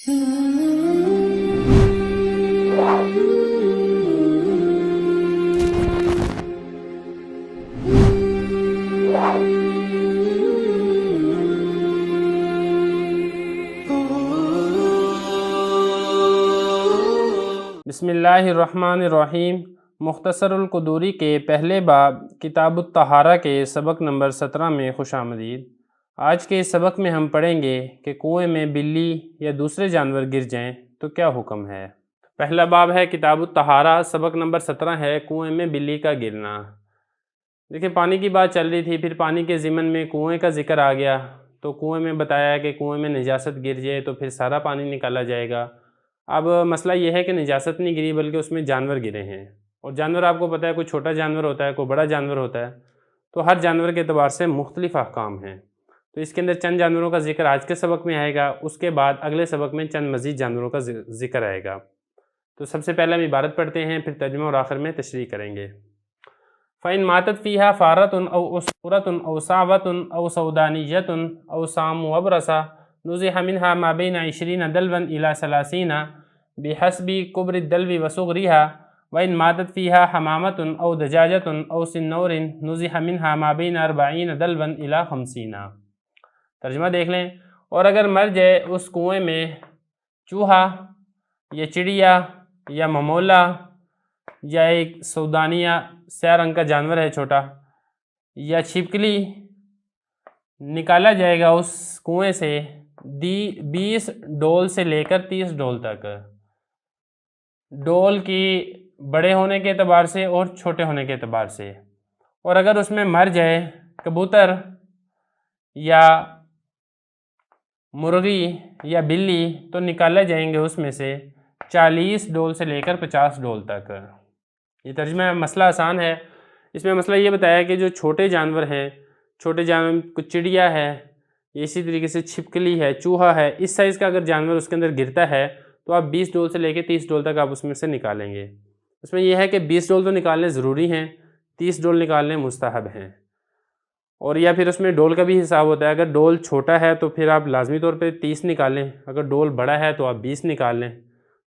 बिस्मिल्लाहिर्रहमानिर्रहीम। मुख्तसरुल क़ुदूरी के पहले बाब किताबुत तहारा के सबक नंबर 17 में खुशामदीद। आज के इस सबक में हम पढ़ेंगे कि कुएं में बिल्ली या दूसरे जानवर गिर जाएं तो क्या हुक्म है। पहला बाब है किताबुत तहारा, सबक नंबर 17 है कुएं में बिल्ली का गिरना। देखिए, पानी की बात चल रही थी, फिर पानी के ज़िमन में कुएं का जिक्र आ गया, तो कुएं में बताया कि कुएं में निजासत गिर जाए तो फिर सारा पानी निकाला जाएगा। अब मसला ये है कि निजासत नहीं गिरी बल्कि उसमें जानवर गिरे हैं, और जानवर आपको पता है कोई छोटा जानवर होता है, कोई बड़ा जानवर होता है, तो हर जानवर के अतबार से मुख्तलिफ अहकाम हैं। तो इसके अंदर चंद जानवरों का जिक्र आज के सबक में आएगा, उसके बाद अगले सबक में चंद मज़ीद जानवरों का जिक्र आएगा। तो सबसे पहले हम इबारत पढ़ते हैं, फिर तर्जुमा और आखिर में तशरीह करेंगे। फ़ैन मातत फ़ीहा फ़ारतुन औ उसफ़ुरतुन औ सावतुन औ सौदानियतुन औ सामु अबरसा नुज़िहा मिन्हा मा बैना 20 दल्वन इला 30 बिहस्बी कुब्रि दल्वी व सुग़रिहा वइन मातत फ़ीहा हमामतुन औ दजाजतुन औ सिन्नौरिन नुज़िहा मिन्हा मा बैना 40 दल्वन इला 50। तर्जुमा देख लें। और अगर मर जाए उस कुएं में चूहा या चिड़िया या ममोला या एक सौदानिया स्या रंग का जानवर है छोटा, या छिपकली, निकाला जाएगा उस कुएं से 20 डोल से लेकर 30 डोल तक, डोल की बड़े होने के अतबार से और छोटे होने के अतबार से। और अगर उसमें मर जाए कबूतर या मुर्गी या बिल्ली तो निकाले जाएंगे उसमें से 40 डोल से लेकर 50 डोल तक। ये तर्जुमा मसला आसान है। इसमें मसला ये बताया कि जो छोटे जानवर हैं, छोटे जानवर कुछ चिड़िया है, इसी तरीके से छिपकली है, चूहा है, इस साइज़ का अगर जानवर उसके अंदर गिरता है तो आप 20 डोल से लेकर 30 डोल तक आप उसमें से निकालेंगे। उसमें यह है कि 20 डोल तो निकालने ज़रूरी हैं, 30 डोल निकालने मुस्तहब हैं। और या फिर उसमें डोल का भी हिसाब होता है, अगर डोल छोटा है तो फिर आप लाजमी तौर पे 30 निकालें, अगर डोल बड़ा है तो आप 20 निकाल लें।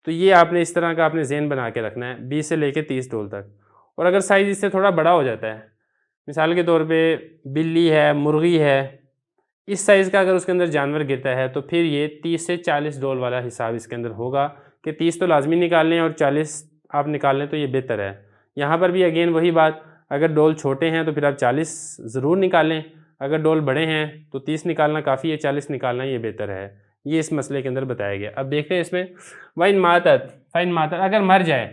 तो ये आपने इस तरह का आपने ज़हन बना के रखना है 20 से लेकर 30 डोल तक। और अगर साइज़ इससे थोड़ा बड़ा हो जाता है, मिसाल के तौर पे बिल्ली है, मुर्गी है, इस साइज़ का अगर उसके अंदर जानवर गिरता है तो फिर ये 30 से 40 डोल वाला हिसाब इसके अंदर होगा कि 30 तो लाजमी निकाल लें और 40 आप निकाल लें तो ये बेहतर है। यहाँ पर भी अगेन वही बात, अगर डोल छोटे हैं तो फिर आप 40 ज़रूर निकालें, अगर डोल बड़े हैं तो 30 निकालना काफ़ी है, 40 निकालना ये बेहतर है। ये इस मसले के अंदर बताया गया। अब देखते हैं इसमें फ़ैन मातत, अगर मर जाए,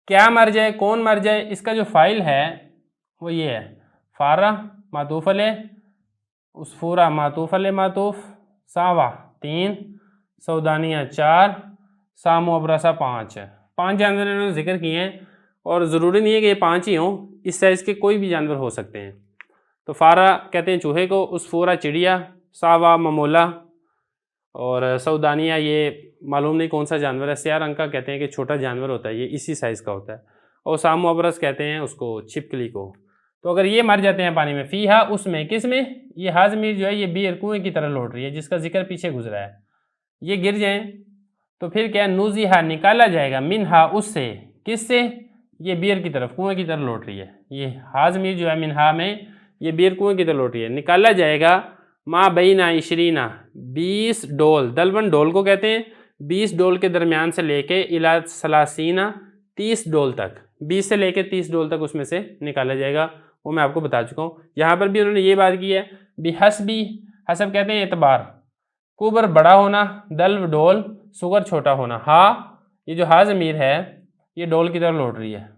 क्या मर जाए, कौन मर जाए, इसका जो फ़ाइल है वो ये है, फ़ारा मातूफ़ अलैह, उसफूरा मातूफ़ अलैह मातूफ़, सावा 3, सौदानिया 4, सामो अबरसा 5 जानवर इन्होंने जिक्र किए हैं, और ज़रूरी नहीं है कि ये 5 ही हों, इस साइज़ के कोई भी जानवर हो सकते हैं। तो फ़ारा कहते हैं चूहे को, उसफूरा चिड़िया, सावा ममोला, और सौदानिया ये मालूम नहीं कौन सा जानवर है, स्या रंग का कहते हैं कि छोटा जानवर होता है, ये इसी साइज़ का होता है, और सामो अबरस कहते हैं उसको, छिपकली को। तो अगर ये मर जाते हैं पानी में, फ़ीहा उसमें, किस में, ये हाज़मीर जो है ये बीर कुएँ की तरह लौट रही है जिसका जिक्र पीछे गुजरा है, ये गिर जाएँ तो फिर क्या, नुज़िहा निकाला जाएगा, मिनहा उससे, किससे, ये बीर की तरफ, कुएँ की तरफ लौट रही है, ये हाज़मीर जो है मिनहा में ये बीर कुएँ की तरफ लौट रही है, निकाला जाएगा मा बैना 20 डोल, दलवन डोल को कहते हैं, 20 डोल के दरमियान से लेके इला 30 डोल तक, 20 से लेके 30 डोल तक उसमें से निकाला जाएगा। वो मैं आपको बता चुका हूँ। यहाँ पर भी उन्होंने ये बात की है, बिहस्बी, हसब कहते हैं एतबार, कुबर बड़ा होना, दल्व डोल, सुगर छोटा होना। हाँ, ये जो हा ज़मीर है ये डोल की तरफ लौट रही है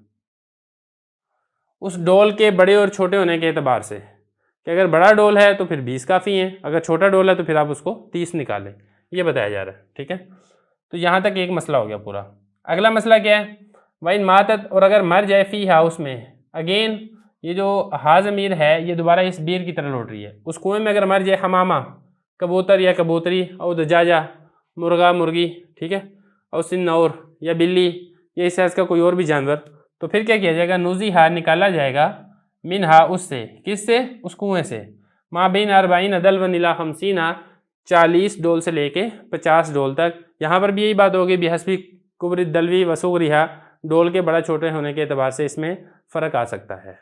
उस डोल के बड़े और छोटे होने के अतबार से, कि अगर बड़ा डोल है तो फिर 20 काफ़ी हैं, अगर छोटा डोल है तो फिर आप उसको 30 निकालें, ये बताया जा रहा है। ठीक है, तो यहाँ तक एक मसला हो गया पूरा। अगला मसला क्या है, वइन मातत, और अगर मर जाए फ़ीहा उसमें, अगेन ये जो हा ज़मीर है ये दोबारा इस बीर की तरह लौट रही है, उस कुएँ में अगर मर जाए हमामा, कबूतर या कबूतरी, और दजाजा मुर्गा मुर्गी, ठीक है, और सिन्नौर या बिल्ली या इस साइज़ का कोई और भी जानवर, तो फिर क्या किया जाएगा, नुज़िहा निकाला जाएगा, मिनहा उससे, किससे, उस कुएँ से, मा बैन 40 दल्वन इला 50, 40 डोल से लेके 50 डोल तक। यहाँ पर भी यही बात होगी, बिहस्बी कुबरी दलवी वसूगरिहा, डोल के बड़ा छोटे होने के एतबार से इसमें फ़र्क आ सकता है।